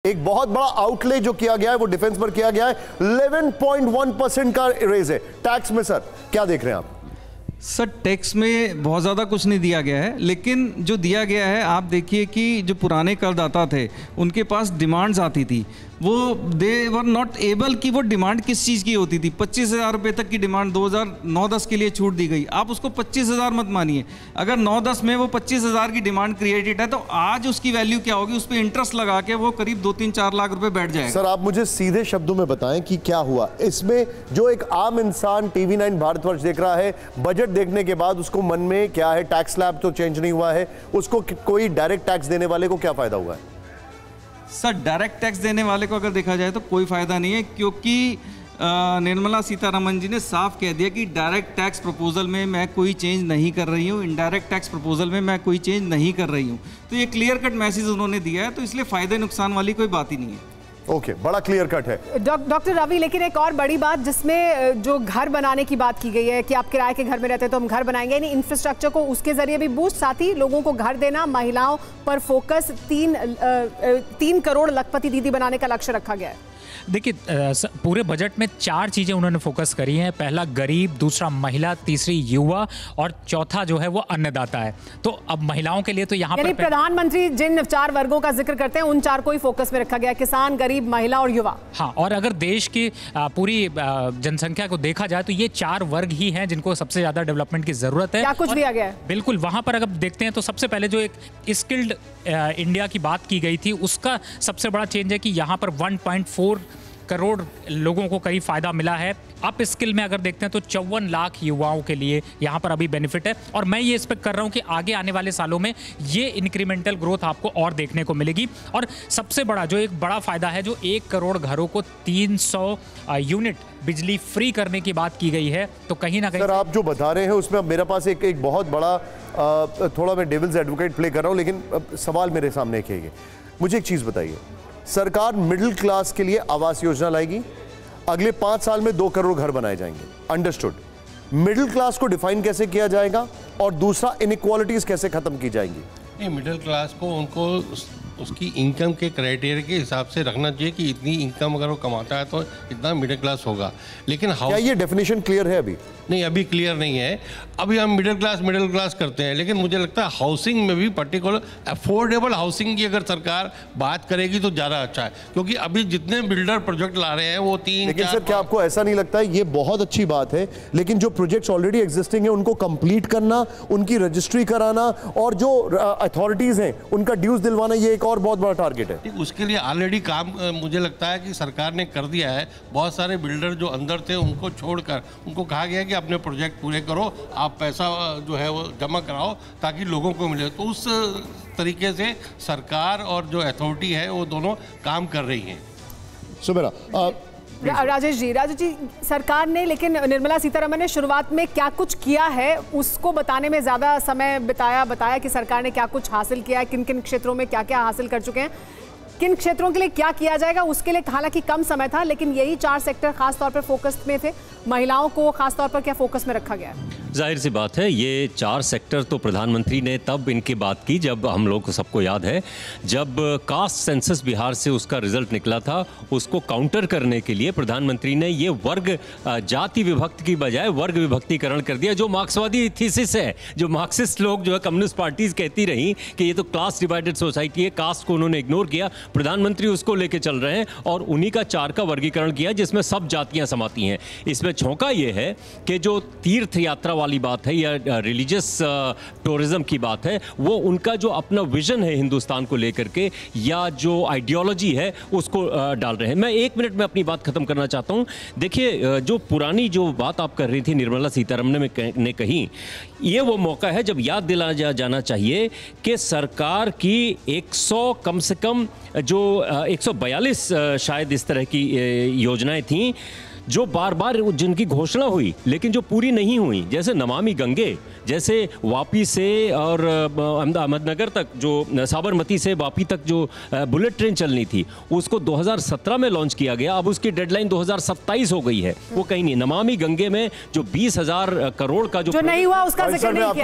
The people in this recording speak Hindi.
एक बहुत बड़ा आउटले जो किया गया है वो डिफेंस पर किया गया है। 11.1% का रेज है टैक्स में। सर क्या देख रहे हैं आप? सर टैक्स में बहुत ज़्यादा कुछ नहीं दिया गया है, लेकिन जो दिया गया है आप देखिए कि जो पुराने करदाता थे उनके पास डिमांड्स आती थी, वो दे वर नॉट एबल कि वो डिमांड किस चीज़ की होती थी। 25,000 रुपये तक की डिमांड 2009-10 के लिए छूट दी गई। आप उसको 25,000 मत मानिए, अगर 9-10 में वो 25,000 की डिमांड क्रिएटेड है तो आज उसकी वैल्यू क्या होगी, उस पर इंटरेस्ट लगा के वो करीब 2-3-4 लाख रुपए बैठ जाएगा। सर आप मुझे सीधे शब्दों में बताएं कि क्या हुआ इसमें। जो एक आम इंसान टीवी 9 भारतवर्ष देख रहा है, बजट देखने के बाद उसको मन में क्या है, टैक्स स्लैब तो चेंज नहीं हुआ है, उसको कोई डायरेक्ट टैक्स देने वाले को क्या फायदा हुआ है? सर डायरेक्ट टैक्स देने वाले को अगर देखा जाए तो कोई फायदा नहीं है, क्योंकि निर्मला सीतारमण जी ने साफ कह दिया कि डायरेक्ट टैक्स प्रपोजल में मैं कोई चेंज नहीं कर रही हूँ, इनडायरेक्ट टैक्स प्रपोजल में मैं कोई चेंज नहीं कर रही हूँ। तो ये क्लियर कट मैसेज उन्होंने दिया है, तो इसलिए फायदे नुकसान वाली कोई बात ही नहीं है। ओके, बड़ा क्लियर कट है। डॉक्टर रवि, लेकिन एक और बड़ी बात जिसमें जो घर बनाने की बात की गई है कि आप किराए के घर में रहते हैं तो हम घर बनाएंगे, यानी इंफ्रास्ट्रक्चर को उसके जरिए भी बूस्ट, साथ ही लोगों को घर देना, महिलाओं पर फोकस, 3 करोड़ लखपति दीदी बनाने का लक्ष्य रखा गया है। देखिए पूरे बजट में 4 चीज़ें उन्होंने फोकस करी हैं। पहला गरीब, दूसरा महिला, तीसरी युवा और चौथा जो है वो अन्नदाता है। तो अब महिलाओं के लिए तो यहाँ पर प्रधानमंत्री जिन 4 वर्गों का जिक्र करते हैं उन 4 को ही फोकस में रखा गया, किसान, गरीब, महिला और युवा। हाँ, और अगर देश की पूरी जनसंख्या को देखा जाए तो ये 4 वर्ग ही हैं जिनको सबसे ज़्यादा डेवलपमेंट की ज़रूरत है। क्या कुछ दिया गया है? बिल्कुल, वहाँ पर अगर देखते हैं तो सबसे पहले जो एक स्किल्ड इंडिया की बात की गई थी उसका सबसे बड़ा चेंज है कि यहाँ पर 1.4 करोड़ लोगों को करीब फायदा मिला है। अप स्किल में अगर देखते हैं तो 54 लाख युवाओं के लिए यहाँ पर अभी बेनिफिट है, और मैं ये एक्सपेक्ट कर रहा हूँ कि आगे आने वाले सालों में ये इंक्रीमेंटल ग्रोथ आपको और देखने को मिलेगी। और सबसे बड़ा जो एक बड़ा फायदा है, जो 1 करोड़ घरों को 300 यूनिट बिजली फ्री करने की बात की गई है, तो कहीं ना कहीं सर आप जो बता रहे हैं उसमें अब मेरे पास एक बहुत बड़ा थोड़ा मैं डेविल्स एडवोकेट प्ले कर रहा हूँ, लेकिन सवाल मेरे सामने एक है। मुझे एक चीज़ बताइए, सरकार मिडिल क्लास के लिए आवास योजना लाएगी, अगले 5 साल में 2 करोड़ घर बनाए जाएंगे, अंडरस्टूड। मिडिल क्लास को डिफाइन कैसे किया जाएगा, और दूसरा इनइक्वालिटीज कैसे खत्म की जाएंगी? नहीं, मिडिल क्लास को उनको उसकी इनकम के क्राइटेरिया के हिसाब से रखना चाहिए कि इतनी इनकम अगर वो कमाता है तो इतना मिडिल क्लास होगा। लेकिन क्या ये डेफिनेशन क्लियर है अभी? नहीं, अभी क्लियर नहीं है। अभी हम मिडिल क्लास करते हैं, लेकिन मुझे लगता है हाउसिंग में भी पर्टिकुलर अफोर्डेबल हाउसिंग की अगर सरकार बात करेगी तो ज़्यादा अच्छा है, क्योंकि अभी जितने बिल्डर प्रोजेक्ट ला रहे हैं वो 3-4। लेकिन सर क्या आपको ऐसा नहीं लगता है ये बहुत अच्छी बात है, लेकिन जो प्रोजेक्ट्स ऑलरेडी एग्जिस्टिंग है उनको कंप्लीट करना, उनकी रजिस्ट्री कराना और जो अथॉरिटीज हैं उनका ड्यूज दिलवाना, ये एक और बहुत बड़ा टारगेट है। उसके लिए ऑलरेडी काम मुझे लगता है कि सरकार ने कर दिया है। बहुत सारे बिल्डर जो अंदर थे उनको छोड़कर उनको कहा गया कि अपने प्रोजेक्ट पूरे करो, आप पैसा जो है वो जमा कराओ ताकि लोगों को मिले। तो उस तरीके से सरकार और जो अथॉरिटी है वो दोनों काम कर रही हैं। सुमेरा, राजेश जी, सरकार ने, लेकिन निर्मला सीतारमण ने शुरुआत में क्या कुछ किया है उसको बताने में ज़्यादा समय बताया कि सरकार ने क्या कुछ हासिल किया है, किन किन क्षेत्रों में क्या क्या हासिल कर चुके हैं, किन क्षेत्रों के लिए क्या किया जाएगा। उसके लिए हालांकि कम समय था, लेकिन यही 4 सेक्टर खास तौर पर फोकस में थे। महिलाओं को खास तौर पर क्या फोकस में रखा गया है? जाहिर सी बात है, ये 4 सेक्टर तो प्रधानमंत्री ने तब इनकी बात की जब हम लोग को सबको याद है, जब कास्ट सेंसस बिहार से उसका रिजल्ट निकला था, उसको काउंटर करने के लिए प्रधानमंत्री ने ये वर्ग जाति विभक्ति की बजाय वर्ग विभक्तिकरण कर दिया, जो मार्क्सवादी थीसिस है, जो मार्क्सिस्ट लोग जो है कम्युनिस्ट पार्टीज कहती रही कि ये तो क्लास डिवाइडेड सोसाइटी है। कास्ट को उन्होंने इग्नोर किया, प्रधानमंत्री उसको लेके चल रहे हैं और उन्हीं का 4 का वर्गीकरण किया जिसमें सब जातियां समाती हैं। इसमें छौंका ये है कि जो तीर्थ यात्रा वाली बात है या रिलीजियस टूरिज्म की बात है, वो उनका जो अपना विजन है हिंदुस्तान को लेकर के या जो आइडियोलॉजी है उसको डाल रहे हैं। मैं 1 मिनट में अपनी बात खत्म करना चाहता हूं। देखिए, जो पुरानी जो बात आप कर रही थी निर्मला सीतारमण ने कही, ये वो मौका है जब याद दिलाया जाना चाहिए कि सरकार की 100 कम से कम जो 142 शायद इस तरह की योजनाएं थीं जो बार बार जिनकी घोषणा हुई लेकिन जो पूरी नहीं हुई, जैसे नमामि गंगे, जैसे वापी से और अहमदनगर तक, जो साबरमती से वापी तक जो बुलेट ट्रेन चलनी थी उसको 2017 में लॉन्च किया गया, अब उसकी डेडलाइन 2027 हो गई है, वो कहीं नहीं। नमामि गंगे में जो 20,000 करोड़ का जो नहीं हुआ उसका जिक्र नहीं किया।